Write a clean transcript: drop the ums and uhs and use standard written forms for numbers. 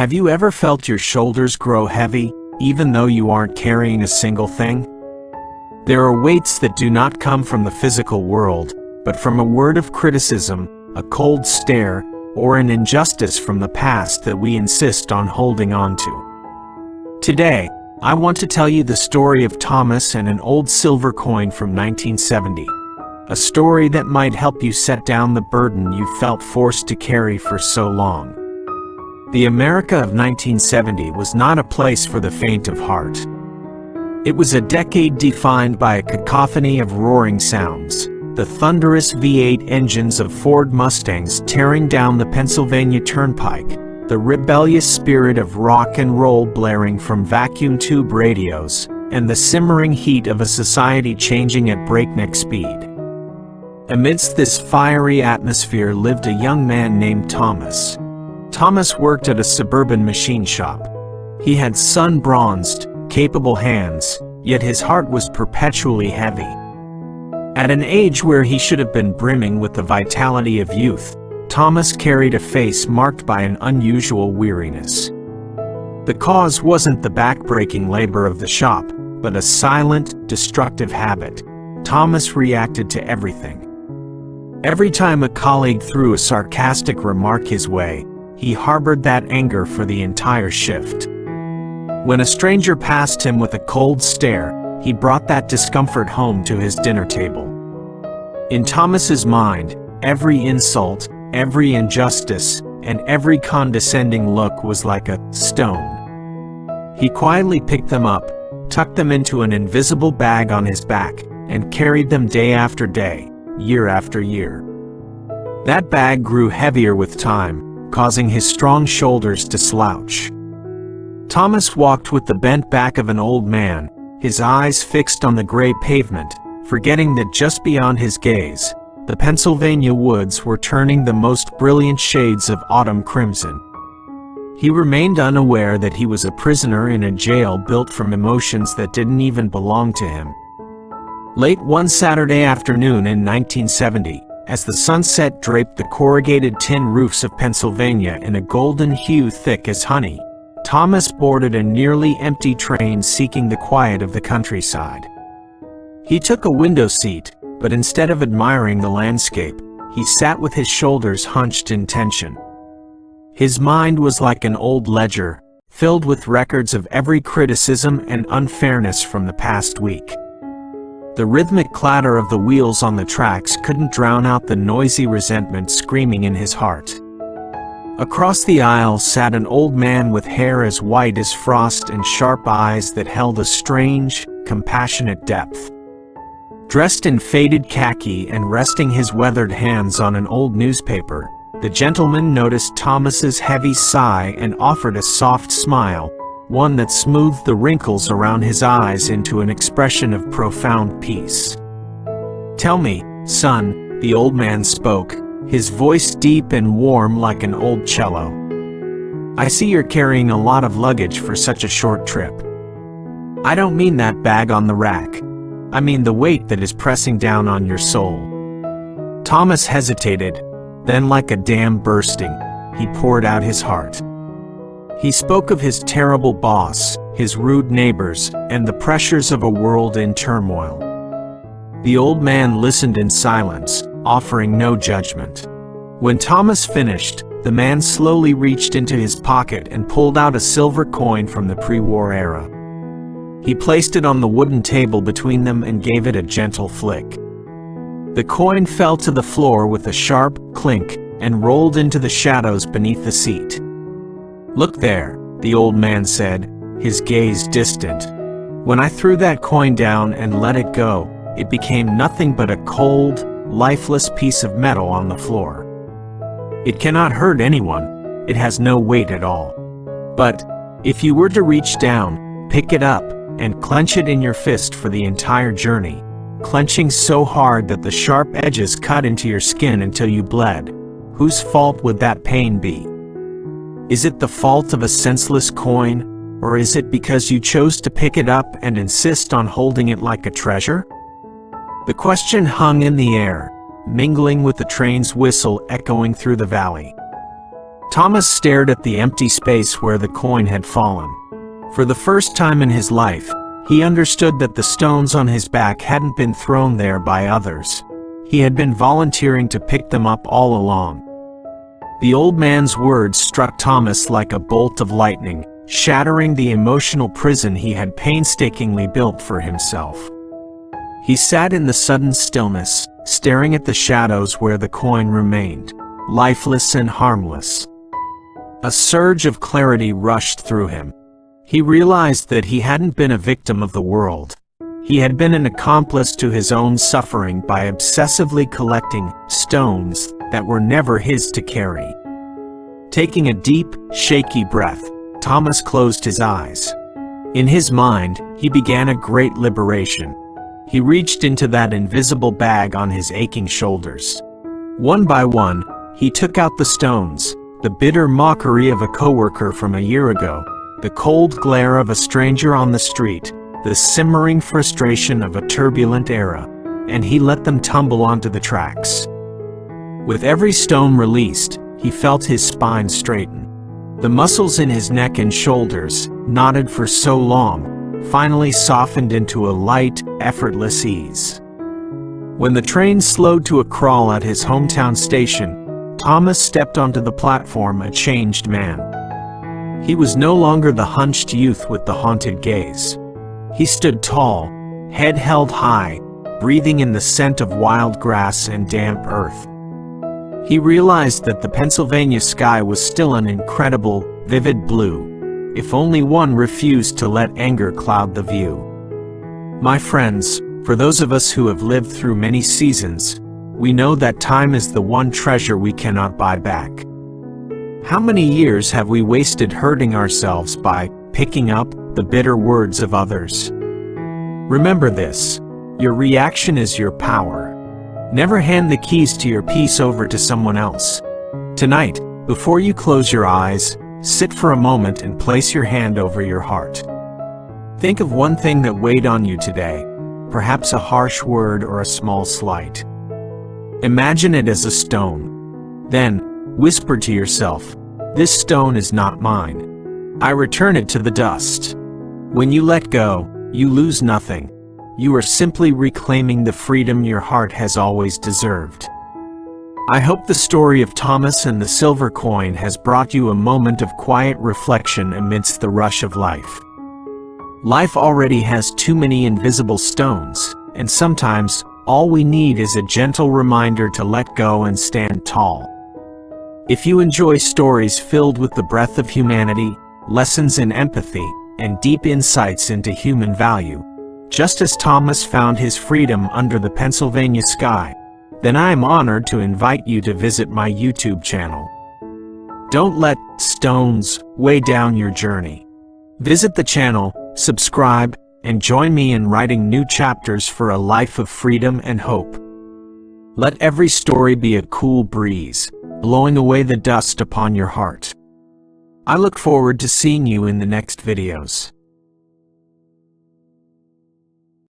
Have you ever felt your shoulders grow heavy, even though you aren't carrying a single thing? There are weights that do not come from the physical world, but from a word of criticism, a cold stare, or an injustice from the past that we insist on holding on to. Today, I want to tell you the story of Thomas and an old silver coin from 1970. A story that might help you set down the burden you felt forced to carry for so long. The America of 1970 was not a place for the faint of heart. It was a decade defined by a cacophony of roaring sounds, the thunderous V8 engines of Ford Mustangs tearing down the Pennsylvania Turnpike, the rebellious spirit of rock and roll blaring from vacuum tube radios, and the simmering heat of a society changing at breakneck speed. Amidst this fiery atmosphere lived a young man named Thomas. Thomas worked at a suburban machine shop. He had sun-bronzed, capable hands, yet his heart was perpetually heavy. At an age where he should have been brimming with the vitality of youth, Thomas carried a face marked by an unusual weariness. The cause wasn't the back-breaking labor of the shop, but a silent, destructive habit. Thomas reacted to everything. Every time a colleague threw a sarcastic remark his way, he harbored that anger for the entire shift. When a stranger passed him with a cold stare, he brought that discomfort home to his dinner table. In Thomas's mind, every insult, every injustice, and every condescending look was like a stone. He quietly picked them up, tucked them into an invisible bag on his back, and carried them day after day, year after year. That bag grew heavier with time, causing his strong shoulders to slouch. Thomas walked with the bent back of an old man, his eyes fixed on the gray pavement, forgetting that just beyond his gaze, the Pennsylvania woods were turning the most brilliant shades of autumn crimson. He remained unaware that he was a prisoner in a jail built from emotions that didn't even belong to him. Late one Saturday afternoon in 1970, as the sunset draped the corrugated tin roofs of Pennsylvania in a golden hue thick as honey, Thomas boarded a nearly empty train seeking the quiet of the countryside. He took a window seat, but instead of admiring the landscape, he sat with his shoulders hunched in tension. His mind was like an old ledger, filled with records of every criticism and unfairness from the past week. The rhythmic clatter of the wheels on the tracks couldn't drown out the noisy resentment screaming in his heart. Across the aisle sat an old man with hair as white as frost and sharp eyes that held a strange, compassionate depth. Dressed in faded khaki and resting his weathered hands on an old newspaper, the gentleman noticed Thomas's heavy sigh and offered a soft smile, one that smoothed the wrinkles around his eyes into an expression of profound peace. "Tell me, son," the old man spoke, his voice deep and warm like an old cello. "I see you're carrying a lot of luggage for such a short trip. I don't mean that bag on the rack. I mean the weight that is pressing down on your soul." Thomas hesitated, then like a dam bursting, he poured out his heart. He spoke of his terrible boss, his rude neighbors, and the pressures of a world in turmoil. The old man listened in silence, offering no judgment. When Thomas finished, the man slowly reached into his pocket and pulled out a silver coin from the pre-war era. He placed it on the wooden table between them and gave it a gentle flick. The coin fell to the floor with a sharp clink and rolled into the shadows beneath the seat. "Look there," the old man said, his gaze distant. "When I threw that coin down and let it go, it became nothing but a cold, lifeless piece of metal on the floor. It cannot hurt anyone, it has no weight at all. But, if you were to reach down, pick it up, and clench it in your fist for the entire journey, clenching so hard that the sharp edges cut into your skin until you bled, whose fault would that pain be? Is it the fault of a senseless coin, or is it because you chose to pick it up and insist on holding it like a treasure?" The question hung in the air, mingling with the train's whistle echoing through the valley. Thomas stared at the empty space where the coin had fallen. For the first time in his life, he understood that the stones on his back hadn't been thrown there by others. He had been volunteering to pick them up all along. The old man's words struck Thomas like a bolt of lightning, shattering the emotional prison he had painstakingly built for himself. He sat in the sudden stillness, staring at the shadows where the coin remained, lifeless and harmless. A surge of clarity rushed through him. He realized that he hadn't been a victim of the world. He had been an accomplice to his own suffering by obsessively collecting stones that were never his to carry. Taking a deep, shaky breath, Thomas closed his eyes. In his mind, he began a great liberation. He reached into that invisible bag on his aching shoulders. One by one, he took out the stones, the bitter mockery of a coworker from a year ago, the cold glare of a stranger on the street, the simmering frustration of a turbulent era, and he let them tumble onto the tracks. With every stone released, he felt his spine straighten. The muscles in his neck and shoulders, knotted for so long, finally softened into a light, effortless ease. When the train slowed to a crawl at his hometown station, Thomas stepped onto the platform a changed man. He was no longer the hunched youth with the haunted gaze. He stood tall, head held high, breathing in the scent of wild grass and damp earth. He realized that the Pennsylvania sky was still an incredible, vivid blue, if only one refused to let anger cloud the view. My friends, for those of us who have lived through many seasons, we know that time is the one treasure we cannot buy back. How many years have we wasted hurting ourselves by picking up the bitter words of others? Remember this: your reaction is your power. Never hand the keys to your peace over to someone else. Tonight, before you close your eyes, sit for a moment and place your hand over your heart. Think of one thing that weighed on you today, perhaps a harsh word or a small slight. Imagine it as a stone. Then, whisper to yourself, "This stone is not mine. I return it to the dust." When you let go, you lose nothing. You are simply reclaiming the freedom your heart has always deserved. I hope the story of Thomas and the silver coin has brought you a moment of quiet reflection amidst the rush of life. Life already has too many invisible stones, and sometimes, all we need is a gentle reminder to let go and stand tall. If you enjoy stories filled with the breath of humanity, lessons in empathy, and deep insights into human value, just as Thomas found his freedom under the Pennsylvania sky, then I am honored to invite you to visit my YouTube channel. Don't let stones weigh down your journey. Visit the channel, subscribe, and join me in writing new chapters for a life of freedom and hope. Let every story be a cool breeze, blowing away the dust upon your heart. I look forward to seeing you in the next videos.